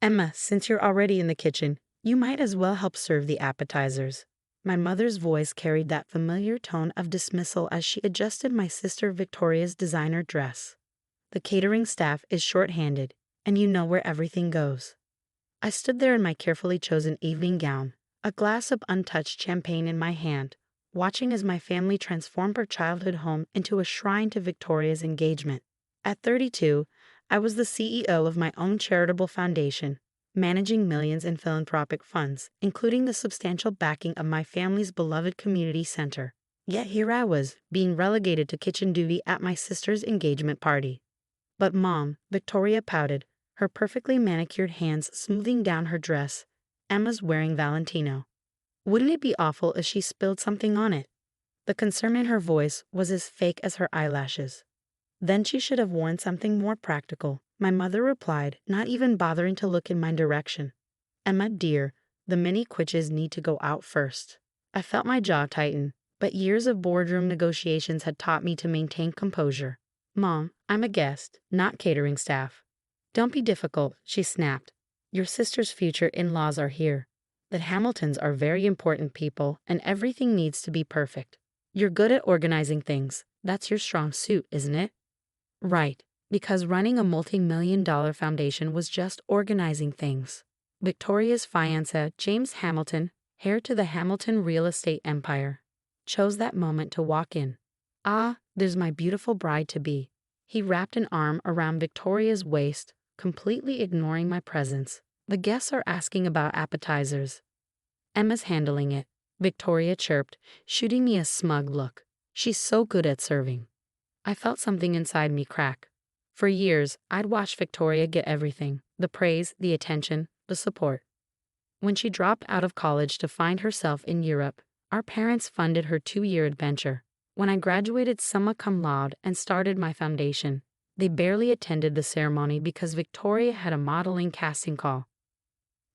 Emma, since you're already in the kitchen, you might as well help serve the appetizers. My mother's voice carried that familiar tone of dismissal as she adjusted my sister Victoria's designer dress. The catering staff is short-handed, and you know where everything goes. I stood there in my carefully chosen evening gown, a glass of untouched champagne in my hand, watching as my family transformed our childhood home into a shrine to Victoria's engagement. At 32, I was the CEO of my own charitable foundation, managing millions in philanthropic funds, including the substantial backing of my family's beloved community center. Yet here I was, being relegated to kitchen duty at my sister's engagement party. But Mom, Victoria pouted, her perfectly manicured hands smoothing down her dress. Emma's wearing Valentino. Wouldn't it be awful if she spilled something on it? The concern in her voice was as fake as her eyelashes. Then she should have worn something more practical, my mother replied, not even bothering to look in my direction. Emma, dear, the mini quitches need to go out first. I felt my jaw tighten, but years of boardroom negotiations had taught me to maintain composure. Mom, I'm a guest, not catering staff. Don't be difficult, she snapped. Your sister's future in-laws are here. The Hamiltons are very important people, and everything needs to be perfect. You're good at organizing things. That's your strong suit, isn't it? Right, because running a multi-million-dollar foundation was just organizing things. Victoria's fiancé, James Hamilton, heir to the Hamilton real estate empire, chose that moment to walk in. Ah, there's my beautiful bride-to-be. He wrapped an arm around Victoria's waist, completely ignoring my presence. The guests are asking about appetizers. Emma's handling it, Victoria chirped, shooting me a smug look. She's so good at serving. I felt something inside me crack. For years, I'd watched Victoria get everything, the praise, the attention, the support. When she dropped out of college to find herself in Europe, our parents funded her 2-year adventure. When I graduated summa cum laude and started my foundation, they barely attended the ceremony because Victoria had a modeling casting call.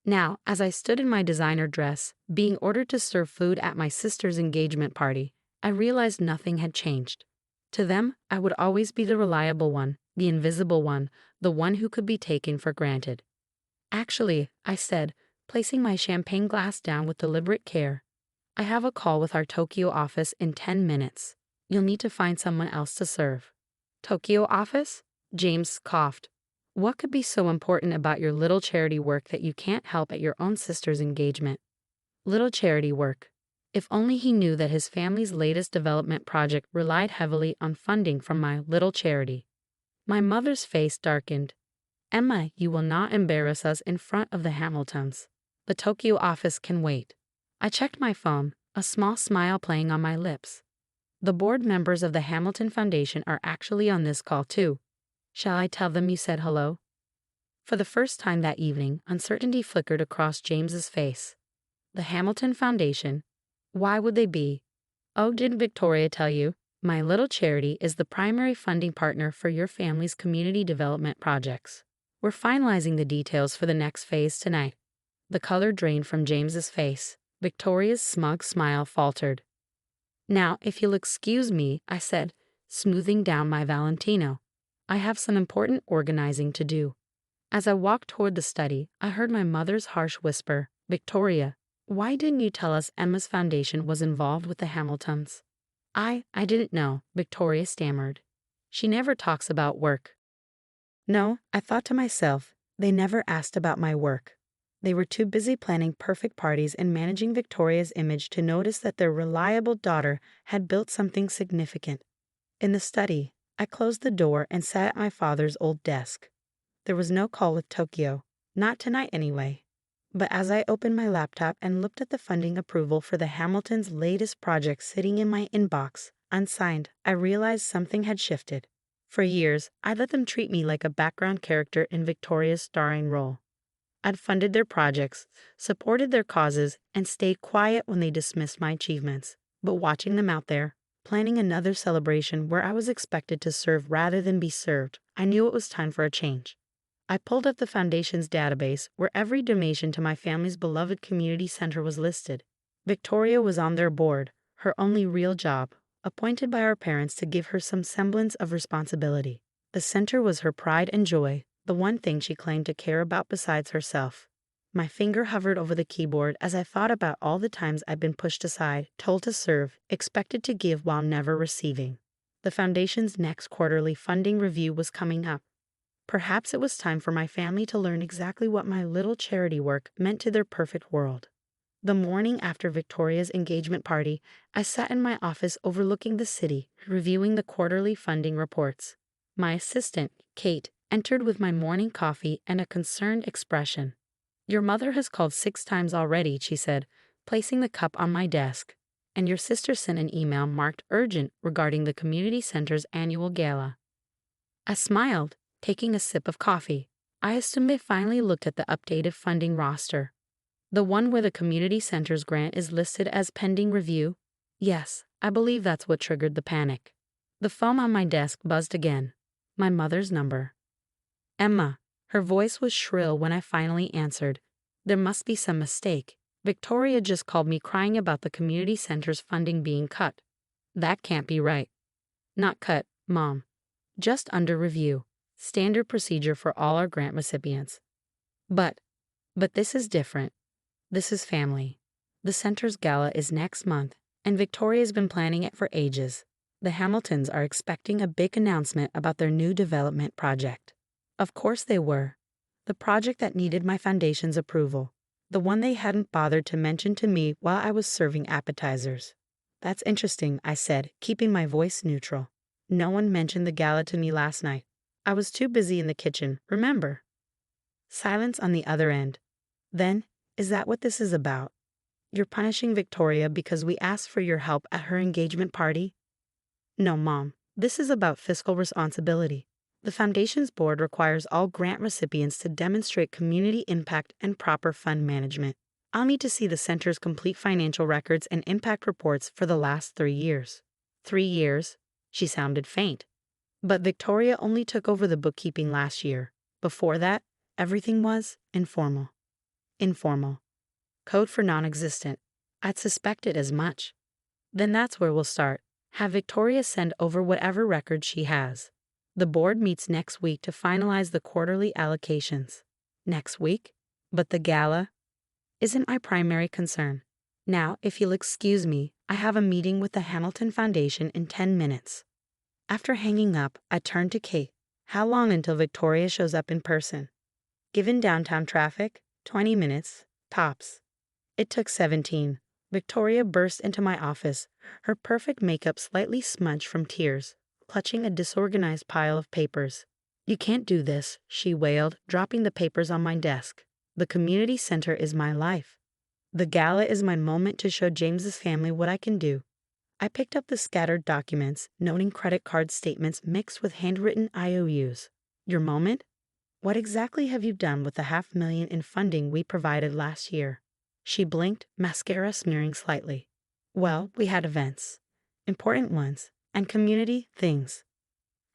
Now, as I stood in my designer dress, being ordered to serve food at my sister's engagement party, I realized nothing had changed. To them, I would always be the reliable one, the invisible one, the one who could be taken for granted. Actually, I said, placing my champagne glass down with deliberate care, I have a call with our Tokyo office in 10 minutes. You'll need to find someone else to serve. Tokyo office? James coughed. What could be so important about your little charity work that you can't help at your own sister's engagement? Little charity work. If only he knew that his family's latest development project relied heavily on funding from my little charity. My mother's face darkened. Emma, you will not embarrass us in front of the Hamiltons. The Tokyo office can wait. I checked my phone, a small smile playing on my lips. The board members of the Hamilton Foundation are actually on this call too. Shall I tell them you said hello? For the first time that evening, uncertainty flickered across James's face. The Hamilton Foundation? Why would they be? Oh, didn't Victoria tell you? My little charity is the primary funding partner for your family's community development projects. We're finalizing the details for the next phase tonight. The color drained from James's face. Victoria's smug smile faltered. Now, if you'll excuse me, I said, smoothing down my Valentino. I have some important organizing to do. As I walked toward the study, I heard my mother's harsh whisper, Victoria, why didn't you tell us Emma's foundation was involved with the Hamiltons? I didn't know, Victoria stammered. She never talks about work. No, I thought to myself, they never asked about my work. They were too busy planning perfect parties and managing Victoria's image to notice that their reliable daughter had built something significant. In the study, I closed the door and sat at my father's old desk. There was no call with Tokyo, not tonight anyway. But as I opened my laptop and looked at the funding approval for the Hamiltons' latest project sitting in my inbox, unsigned, I realized something had shifted. For years, I'd let them treat me like a background character in Victoria's starring role. I'd funded their projects, supported their causes, and stayed quiet when they dismissed my achievements. But watching them out there, planning another celebration where I was expected to serve rather than be served, I knew it was time for a change. I pulled up the foundation's database where every donation to my family's beloved community center was listed. Victoria was on their board, her only real job, appointed by our parents to give her some semblance of responsibility. The center was her pride and joy, the one thing she claimed to care about besides herself. My finger hovered over the keyboard as I thought about all the times I'd been pushed aside, told to serve, expected to give while never receiving. The Foundation's next quarterly funding review was coming up. Perhaps it was time for my family to learn exactly what my little charity work meant to their perfect world. The morning after Victoria's engagement party, I sat in my office overlooking the city, reviewing the quarterly funding reports. My assistant, Kate, entered with my morning coffee and a concerned expression. "Your mother has called 6 times already," she said, placing the cup on my desk. "And your sister sent an email marked urgent regarding the community center's annual gala." I smiled, taking a sip of coffee. I assumed they finally looked at the updated funding roster. The one where the community center's grant is listed as pending review? Yes, I believe that's what triggered the panic. The phone on my desk buzzed again. My mother's number. "Emma." Her voice was shrill when I finally answered. "There must be some mistake. Victoria just called me crying about the community center's funding being cut." "That can't be right." "Not cut, Mom. Just under review. Standard procedure for all our grant recipients." But this is different. This is family. The center's gala is next month, and Victoria's been planning it for ages. The Hamiltons are expecting a big announcement about their new development project. Of course they were. The project that needed my foundation's approval. The one they hadn't bothered to mention to me while I was serving appetizers. "That's interesting," I said, keeping my voice neutral. "No one mentioned the gala to me last night. I was too busy in the kitchen, remember?" Silence on the other end. "Then, is that what this is about? You're punishing Victoria because we asked for your help at her engagement party?" "No, Mom. This is about fiscal responsibility. The Foundation's board requires all grant recipients to demonstrate community impact and proper fund management. I'll need to see the center's complete financial records and impact reports for the last 3 years." 3 years? She sounded faint. "But Victoria only took over the bookkeeping last year. Before that, everything was informal." Informal. Code for non-existent. I'd suspected as much. "Then that's where we'll start. Have Victoria send over whatever records she has. The board meets next week to finalize the quarterly allocations." "Next week? But the gala?" "Isn't my primary concern. Now, if you'll excuse me, I have a meeting with the Hamilton Foundation in 10 minutes. After hanging up, I turned to Kate. "How long until Victoria shows up in person?" "Given downtown traffic, 20 minutes, tops." It took 17. Victoria burst into my office, her perfect makeup slightly smudged from tears, clutching a disorganized pile of papers. "You can't do this," she wailed, dropping the papers on my desk. "The community center is my life. The gala is my moment to show James's family what I can do." I picked up the scattered documents, noting credit card statements mixed with handwritten IOUs. "Your moment? What exactly have you done with the $500,000 in funding we provided last year?" She blinked, mascara smearing slightly. "Well, we had events. Important ones. And community things."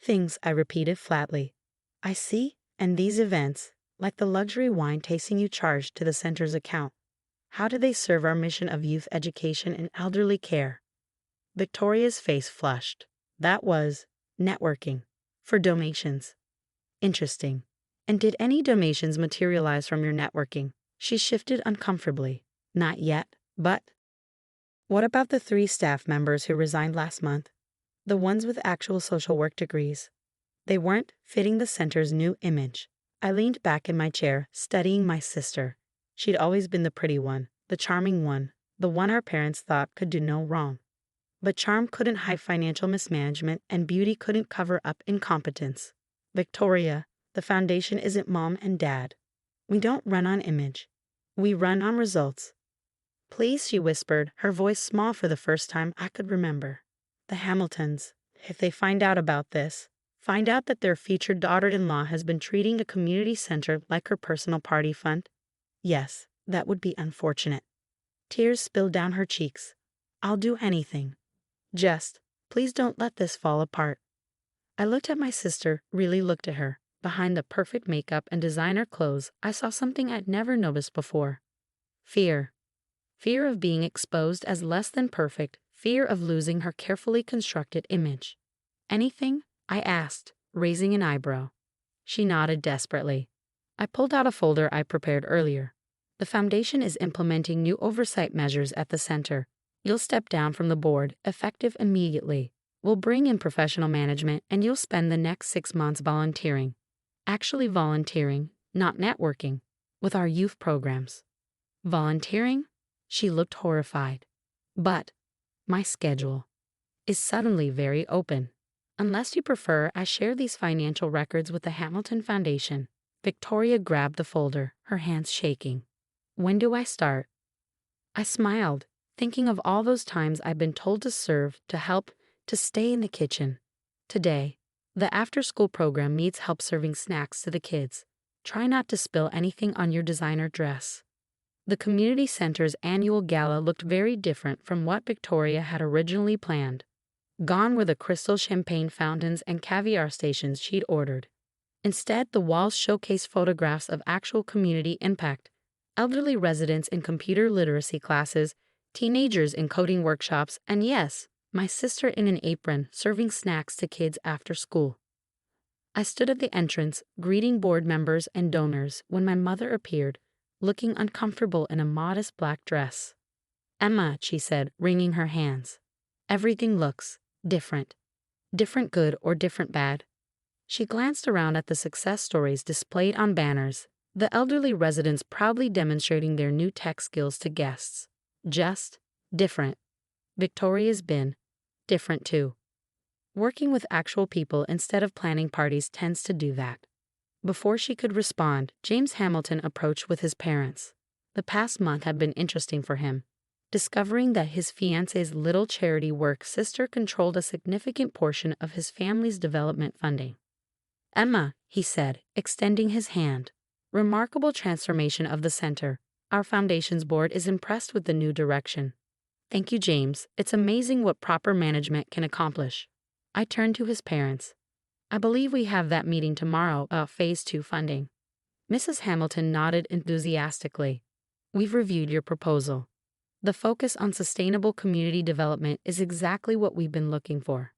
"Things," I repeated flatly. "I see. And these events, like the luxury wine tasting you charged to the center's account, how do they serve our mission of youth education and elderly care?" Victoria's face flushed. "That was networking. For donations." "Interesting. And did any donations materialize from your networking?" She shifted uncomfortably. "Not yet, but..." "What about the 3 staff members who resigned last month? The ones with actual social work degrees?" "They weren't fitting the center's new image." I leaned back in my chair, studying my sister. She'd always been the pretty one, the charming one, the one our parents thought could do no wrong. But charm couldn't hide financial mismanagement, and beauty couldn't cover up incompetence. "Victoria, the foundation isn't Mom and Dad. We don't run on image. We run on results." "Please," she whispered, her voice small for the first time I could remember. "The Hamiltons, if they find out about this, find out that their future daughter-in-law has been treating a community center like her personal party fund. Yes, that would be unfortunate." Tears spilled down her cheeks. "I'll do anything. Just, please don't let this fall apart." I looked at my sister, really looked at her. Behind the perfect makeup and designer clothes, I saw something I'd never noticed before. Fear. Fear of being exposed as less than perfect, fear of losing her carefully constructed image. "Anything?" I asked, raising an eyebrow. She nodded desperately. I pulled out a folder I prepared earlier. The foundation is implementing new oversight measures at the center. You'll step down from the board, effective immediately. We'll bring in professional management and you'll spend the next 6 months volunteering. Actually volunteering, not networking, with our youth programs. Volunteering? She looked horrified. But my schedule is suddenly very open. Unless you prefer, I share these financial records with the Hamilton Foundation. Victoria grabbed the folder, her hands shaking. When do I start? I smiled, thinking of all those times I've been told to serve, to help, to stay in the kitchen. Today, the after-school program needs help serving snacks to the kids. Try not to spill anything on your designer dress. The community center's annual gala looked very different from what Victoria had originally planned. Gone were the crystal champagne fountains and caviar stations she'd ordered. Instead, the walls showcased photographs of actual community impact: elderly residents in computer literacy classes, teenagers in coding workshops, and yes, my sister in an apron serving snacks to kids after school. I stood at the entrance, greeting board members and donors, when my mother appeared, looking uncomfortable in a modest black dress. "Emma," she said, wringing her hands. "Everything looks different. Different good or different bad?" She glanced around at the success stories displayed on banners, the elderly residents proudly demonstrating their new tech skills to guests. Just different. Victoria's been different too. Working with actual people instead of planning parties tends to do that. Before she could respond, James Hamilton approached with his parents. The past month had been interesting for him. Discovering that his fiancé's little charity work sister controlled a significant portion of his family's development funding. "Emma," he said, extending his hand. "Remarkable transformation of the center. Our foundation's board is impressed with the new direction." "Thank you, James. It's amazing what proper management can accomplish." I turned to his parents. "I believe we have that meeting tomorrow about Phase 2 funding." Mrs. Hamilton nodded enthusiastically. "We've reviewed your proposal. The focus on sustainable community development is exactly what we've been looking for."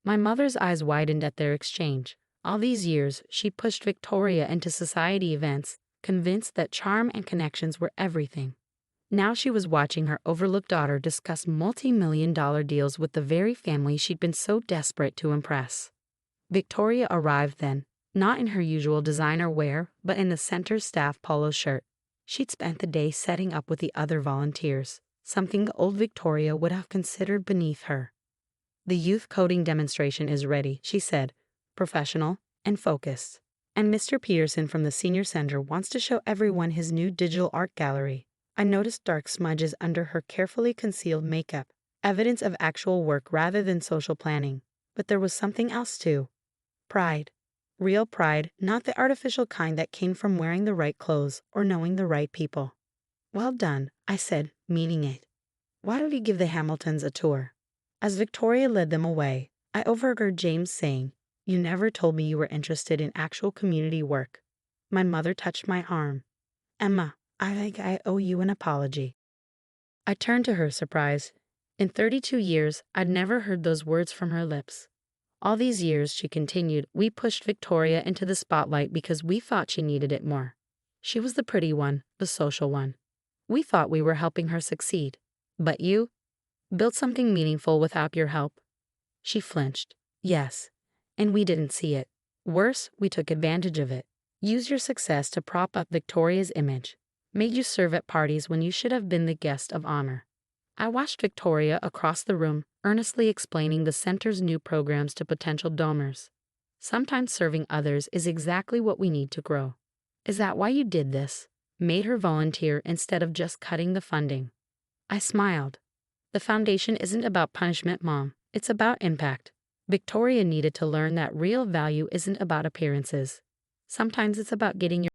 My mother's eyes widened at their exchange. All these years, she pushed Victoria into society events, convinced that charm and connections were everything. Now she was watching her overlooked daughter discuss multi-million-dollar deals with the very family she'd been so desperate to impress. Victoria arrived then, not in her usual designer wear, but in the center's staff polo shirt. She'd spent the day setting up with the other volunteers, something old Victoria would have considered beneath her. "The youth coding demonstration is ready," she said, professional and focused. "And Mr. Peterson from the senior center wants to show everyone his new digital art gallery." I noticed dark smudges under her carefully concealed makeup, evidence of actual work rather than social planning. But there was something else too. Pride. Real pride, not the artificial kind that came from wearing the right clothes or knowing the right people. "Well done," I said, meaning it. "Why don't you give the Hamiltons a tour?" As Victoria led them away, I overheard James saying, "You never told me you were interested in actual community work." My mother touched my arm. "Emma, I think I owe you an apology." I turned to her, surprised. In 32 years, I'd never heard those words from her lips. "All these years," she continued, "we pushed Victoria into the spotlight because we thought she needed it more. She was the pretty one, the social one. We thought we were helping her succeed. But you built something meaningful without your help." She flinched. "Yes, and we didn't see it. Worse, we took advantage of it. Used your success to prop up Victoria's image. Made you serve at parties when you should have been the guest of honor." I watched Victoria across the room, earnestly explaining the center's new programs to potential donors. "Sometimes serving others is exactly what we need to grow." "Is that why you did this?" Made her volunteer instead of just cutting the funding. I smiled. "The foundation isn't about punishment, Mom. It's about impact." Victoria needed to learn that real value isn't about appearances. Sometimes it's about getting your